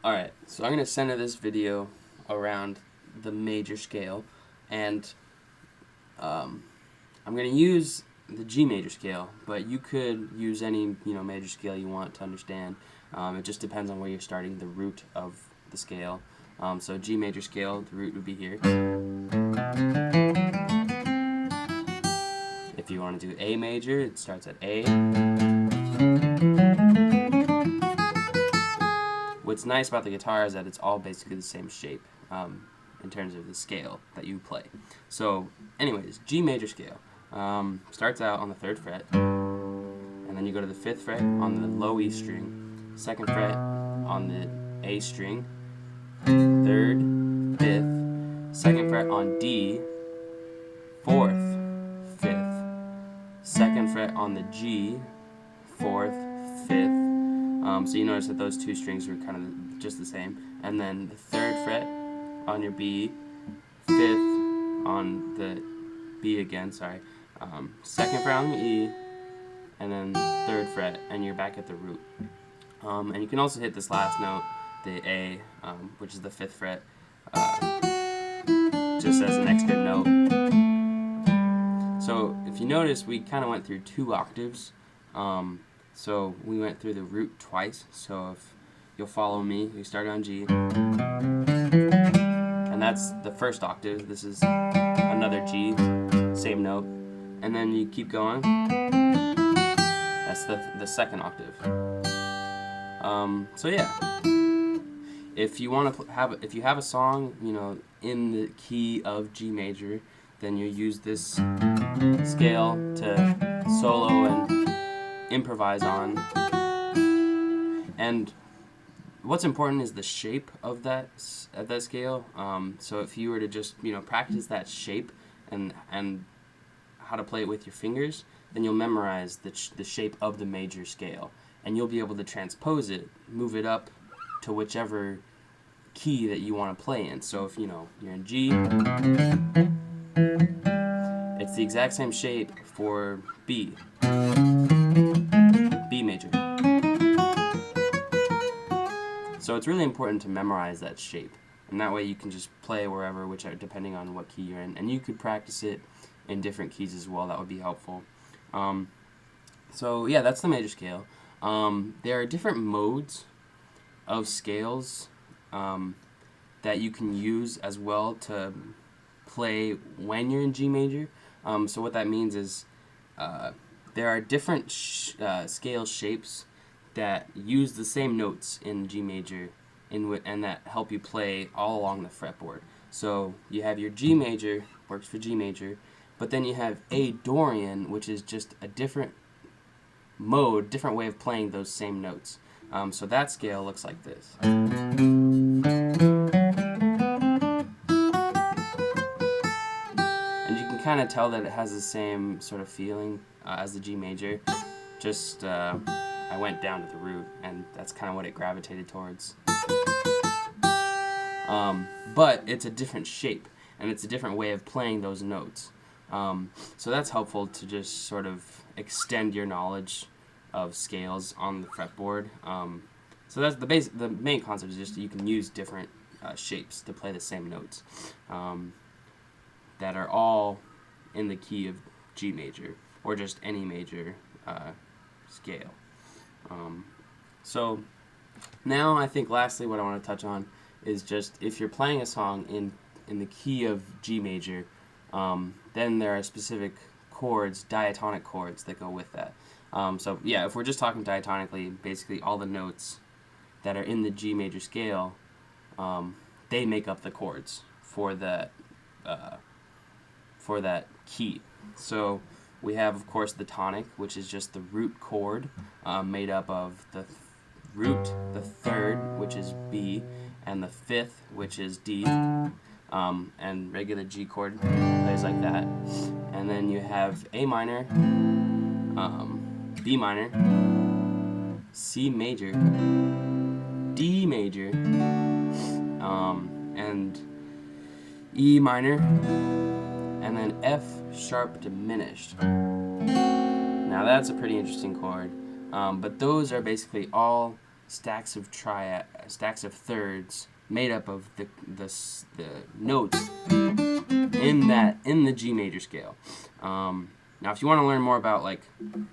Alright, so I'm going to center this video around the major scale, and I'm going to use the G major scale, but you could use any major scale you want to understand. It just depends on where you're starting, the root of the scale. So G major scale, the root would be here. If you want to do A major, it starts at A. What's nice about the guitar is that it's all basically the same shape in terms of the scale that you play. So anyways, G major scale starts out on the 3rd fret, and then you go to the 5th fret on the low E string, 2nd fret on the A string, 3rd, 5th, 2nd fret on D, 4th, 5th, 2nd fret on the G, 4th, 5th. So you notice that those two strings are kind of just the same. And then the 3rd fret on your B, 5th on the B again, sorry. 2nd fret on the E, and then 3rd fret, and you're back at the root. And you can also hit this last note, the A, which is the 5th fret, just as an extra note. So if you notice, we kind of went through 2 octaves. So we went through the root twice. So if you'll follow me, we started on G, and that's the 1st octave. This is another G, same note, and then you keep going. That's the 2nd octave. So yeah, if you want to if you have a song, in the key of G major, then you use this scale to solo and improvise on. And what's important is the shape of that scale. So if you were to just practice that shape and how to play it with your fingers, then you'll memorize the shape of the major scale, and you'll be able to transpose it, move it up to whichever key that you want to play in. So if you're in G, it's the exact same shape for B. B major. So it's really important to memorize that shape, and that way you can just play wherever, depending on what key you're in, and you could practice it in different keys as well. That would be helpful. So yeah, that's the major scale. There are different modes of scales that you can use as well to play when you're in G major. So what that means is there are different scale shapes that use the same notes in G major and that help you play all along the fretboard. So you have your G major, works for G major, but then you have A Dorian, which is just a different mode, different way of playing those same notes. So that scale looks like this. And you can kind of tell that it has the same sort of feeling as the G major. Just I went down to the root, and that's kind of what it gravitated towards. But it's a different shape, and it's a different way of playing those notes. So that's helpful to just sort of extend your knowledge of scales on the fretboard. So that's the main concept is just you can use different shapes to play the same notes that are all in the key of G major, or just any major scale. So now I think lastly what I want to touch on is just if you're playing a song in the key of G major, then there are specific chords, diatonic chords, that go with that. So yeah, if we're just talking diatonically, basically all the notes that are in the G major scale, they make up the chords for that key. So we have, of course, the tonic, which is just the root chord, made up of the root, the 3rd, which is B, and the 5th, which is D, and regular G chord plays like that. And then you have A minor, B minor, C major, D major, and E minor, and then F sharp diminished. Now that's a pretty interesting chord, but those are basically all stacks of thirds made up of the notes in the G major scale. Now, if you want to learn more about, like,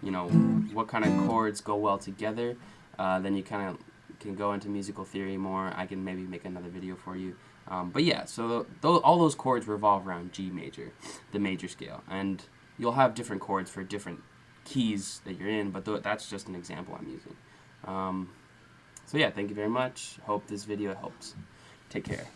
you know, what kind of chords go well together, then you kind of can go into musical theory more. I can maybe make another video for you. But yeah, so all those chords revolve around G major, the major scale, and you'll have different chords for different keys that you're in, but that's just an example I'm using. So yeah, thank you very much. Hope this video helps. Take care.